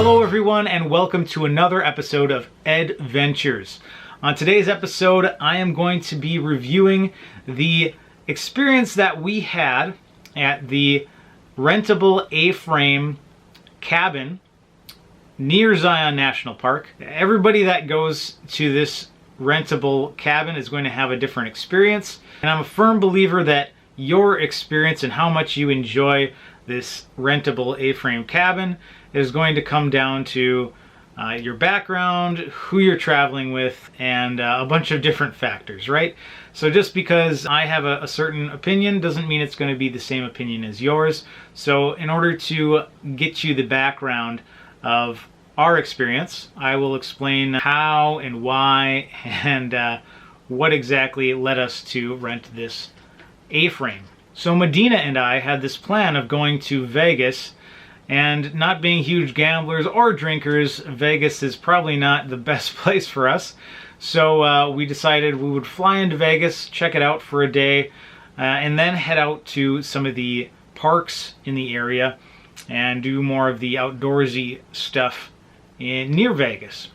Hello everyone and welcome to another episode of Adventures. On today's episode I am going to be reviewing the experience that we had at the rentable A-frame cabin near Zion National Park. Everybody that goes to this rentable cabin is going to have a different experience, and I'm a firm believer that your experience and how much you enjoy this rentable A-frame cabin is going to come down to your background, who you're traveling with, and a bunch of different factors, right? So just because I have a certain opinion doesn't mean it's going to be the same opinion as yours. So in order to get you the background of our experience, I will explain how and why and what exactly led us to rent this A-frame. So Medina and I had this plan of going to Vegas, and not being huge gamblers or drinkers, Vegas is probably not the best place for us. So we decided we would fly into Vegas, check it out for a day, and then head out to some of the parks in the area and do more of the outdoorsy stuff near Vegas.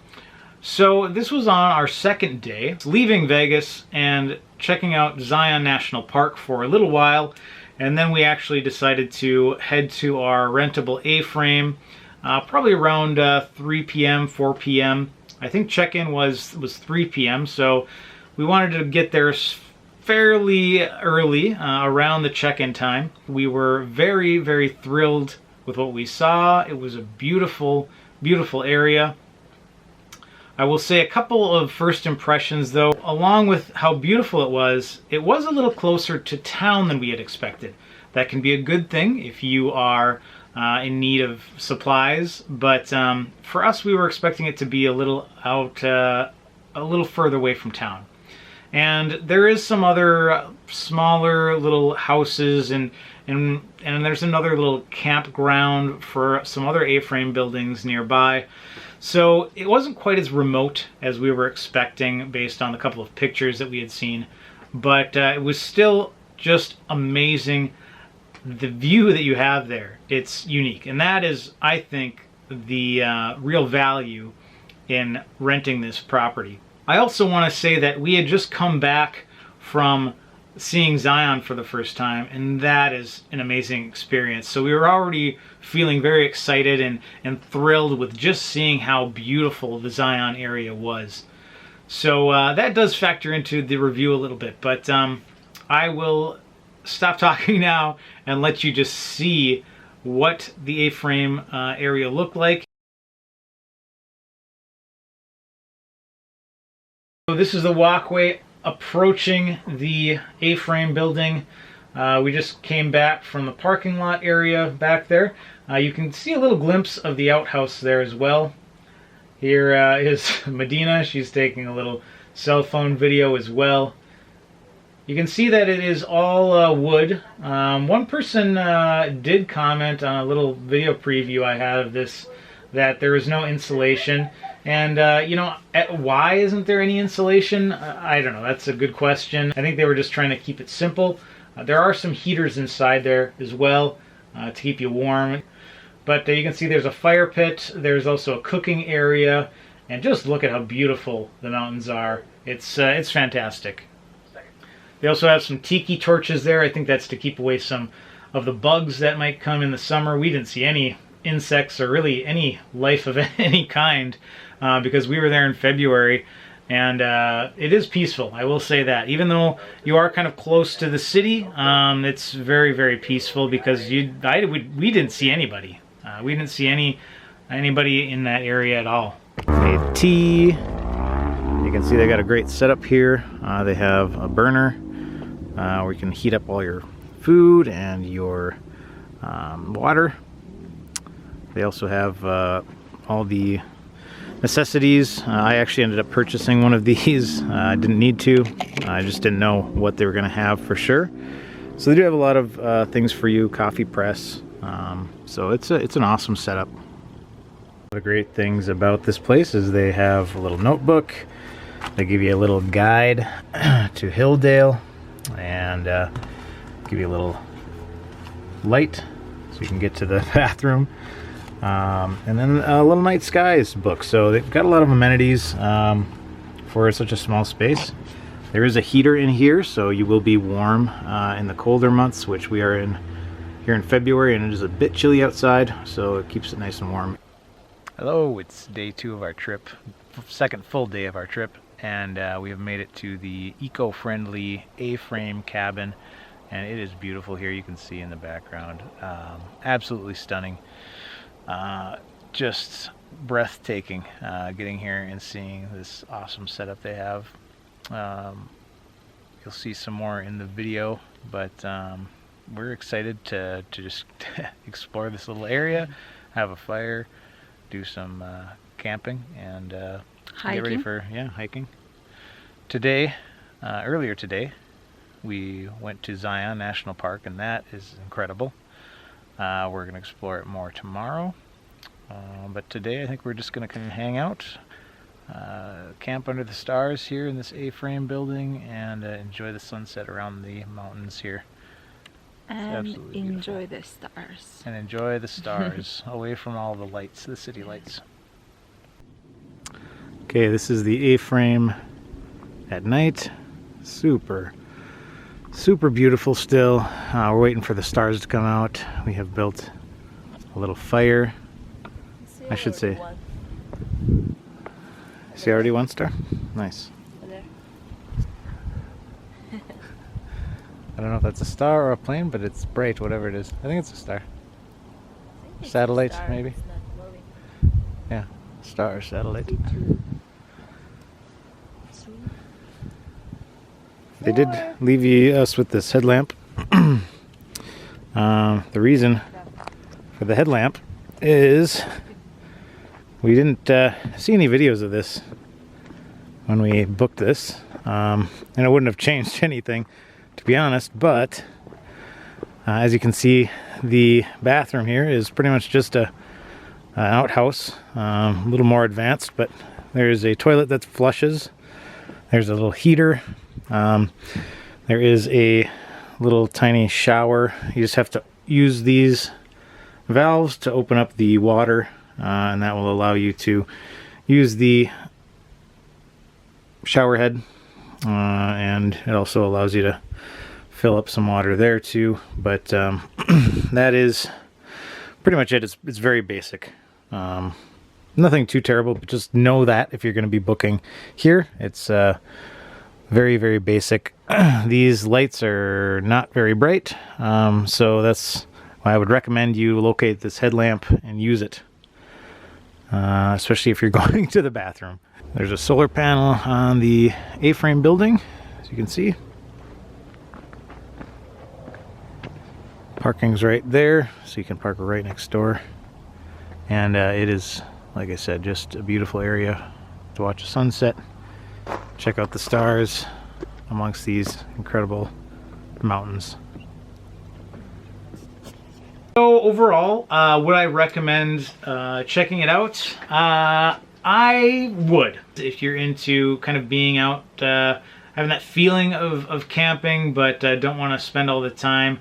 So this was on our second day, leaving Vegas and checking out Zion National Park for a little while, and then we actually decided to head to our rentable A-frame probably around 3 p.m., 4 p.m. I think check-in was 3 p.m., so we wanted to get there fairly early, around the check-in time. We were very, very thrilled with what we saw. It was a beautiful, beautiful area. I will say a couple of first impressions though. Along with how beautiful it was a little closer to town than we had expected. That can be a good thing if you are in need of supplies, but for us we were expecting it to be a little out, a little further away from town. And there is some other smaller little houses and there's another little campground for some other A-frame buildings nearby. So it wasn't quite as remote as we were expecting based on a couple of pictures that we had seen, but it was still just amazing. The view that you have there, it's unique, and that is, I think, the real value in renting this property. I also want to say that we had just come back from seeing Zion for the first time, and that is an amazing experience. So we were already feeling very excited and thrilled with just seeing how beautiful the Zion area was. So that does factor into the review a little bit, but I will stop talking now and let you just see what the A-frame area looked like. So this is the walkway approaching the A-frame building. We just came back from the parking lot area back there. You can see a little glimpse of the outhouse there as well. Here is Medina. She's taking a little cell phone video as well. You can see that it is all wood. One person did comment on a little video preview I had of this that there is no insulation. And, you know, why isn't there any insulation? I don't know. That's a good question. I think they were just trying to keep it simple. There are some heaters inside there as well to keep you warm. But you can see there's a fire pit. There's also a cooking area. And just look at how beautiful the mountains are. It's fantastic. They also have some tiki torches there. I think that's to keep away some of the bugs that might come in the summer. We didn't see any insects or really any life of any kind because we were there in February, and it is peaceful, I will say that. Even though you are kind of close to the city, it's very, very peaceful because we didn't see anybody. We didn't see anybody in that area at all. They have tea. You can see they got a great setup here. They have a burner where you can heat up all your food and your water. They also have all the necessities. I actually ended up purchasing one of these. I didn't need to. I just didn't know what they were going to have for sure. So they do have a lot of things for you. Coffee press. So it's an awesome setup. One of the great things about this place is they have a little notebook. They give you a little guide to Hilldale and give you a little light so you can get to the bathroom. And then a Little Night Skies book. So they've got a lot of amenities for such a small space. There is a heater in here, so you will be warm in the colder months, which we are in here in February, and it is a bit chilly outside, so it keeps it nice and warm. Hello, it's day 2 of our trip, second full day of our trip, and we have made it to the eco-friendly A-frame cabin, and it is beautiful here. You can see in the background, absolutely stunning, just breathtaking getting here and seeing this awesome setup they have. You'll see some more in the video, but we're excited to just explore this little area, have a fire, do some camping, and get ready for hiking. Today, earlier today, we went to Zion National Park, and that is incredible. We're going to explore it more tomorrow, but today I think we're just going to kind of hang out, camp under the stars here in this A-frame building, and enjoy the sunset around the mountains here. And enjoy the stars. And enjoy the stars away from all the lights, the city lights. Okay, this is the A-frame at night. Super beautiful still. We're waiting for the stars to come out. We have built a little fire. I should say. See already one star? Nice. I don't know if that's a star or a plane, but it's bright, whatever it is. I think it's a star. Satellite, maybe? Yeah, star or satellite. They did leave us with this headlamp. The reason for the headlamp is we didn't see any videos of this when we booked this, and it wouldn't have changed anything, to be honest, but as you can see, the bathroom here is pretty much just an outhouse, a little more advanced, but there's a toilet that flushes, there's a little heater, there is a little tiny shower. You just have to use these valves to open up the water, and that will allow you to use the shower head, and it also allows you to fill up some water there too, but that is pretty much it. It's very basic, nothing too terrible, but just know that if you're going to be booking here, it's very basic. These lights are not very bright, so that's why I would recommend you locate this headlamp and use it, especially if you're going to the bathroom. There's a solar panel on the A-frame building, as you can see. Parking's right there, so you can park right next door. And it is, like I said, just a beautiful area to watch a sunset, check out the stars amongst these incredible mountains. So overall, would I recommend checking it out? I would. If you're into kind of being out, having that feeling of camping, but don't want to spend all the time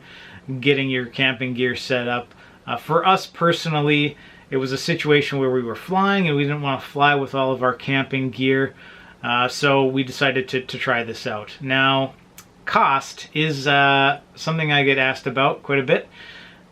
getting your camping gear set up. For us personally, it was a situation where we were flying and we didn't want to fly with all of our camping gear, so we decided to try this out. Now, cost is something I get asked about quite a bit.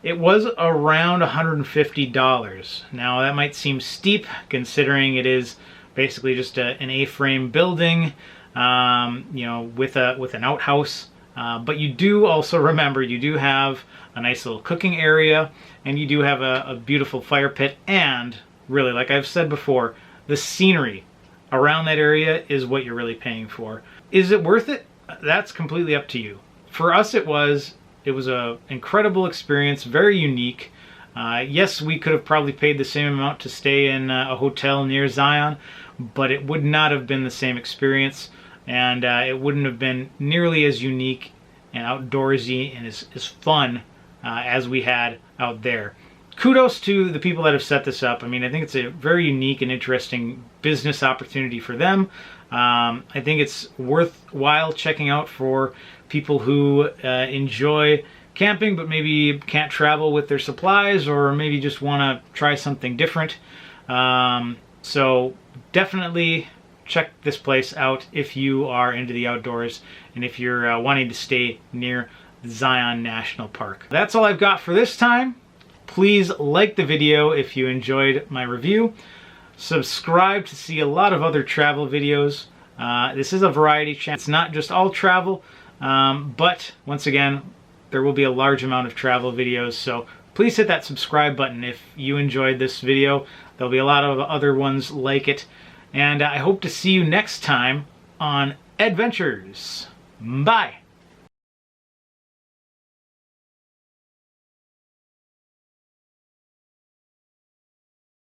It was around $150. Now that might seem steep considering it is basically just an A-frame building, you know, with an outhouse. But you do also remember you do have a nice little cooking area, and you do have a beautiful fire pit, and really, like I've said before, the scenery around that area is what you're really paying for. Is it worth it? That's completely up to you. For us, it was an incredible experience, very unique. Yes, we could have probably paid the same amount to stay in a hotel near Zion, but it would not have been the same experience, and it wouldn't have been nearly as unique and outdoorsy and as fun as we had out there. Kudos to the people that have set this up. I mean, I think it's a very unique and interesting business opportunity for them. I think it's worthwhile checking out for people who enjoy camping but maybe can't travel with their supplies, or maybe just want to try something different. So definitely check this place out if you are into the outdoors and if you're wanting to stay near Zion National Park. That's all I've got for this time. Please like the video if you enjoyed my review. Subscribe to see a lot of other travel videos. This is a variety channel. It's not just all travel, but once again, there will be a large amount of travel videos, so please hit that subscribe button if you enjoyed this video. There'll be a lot of other ones like it, and I hope to see you next time on Adventures. Bye!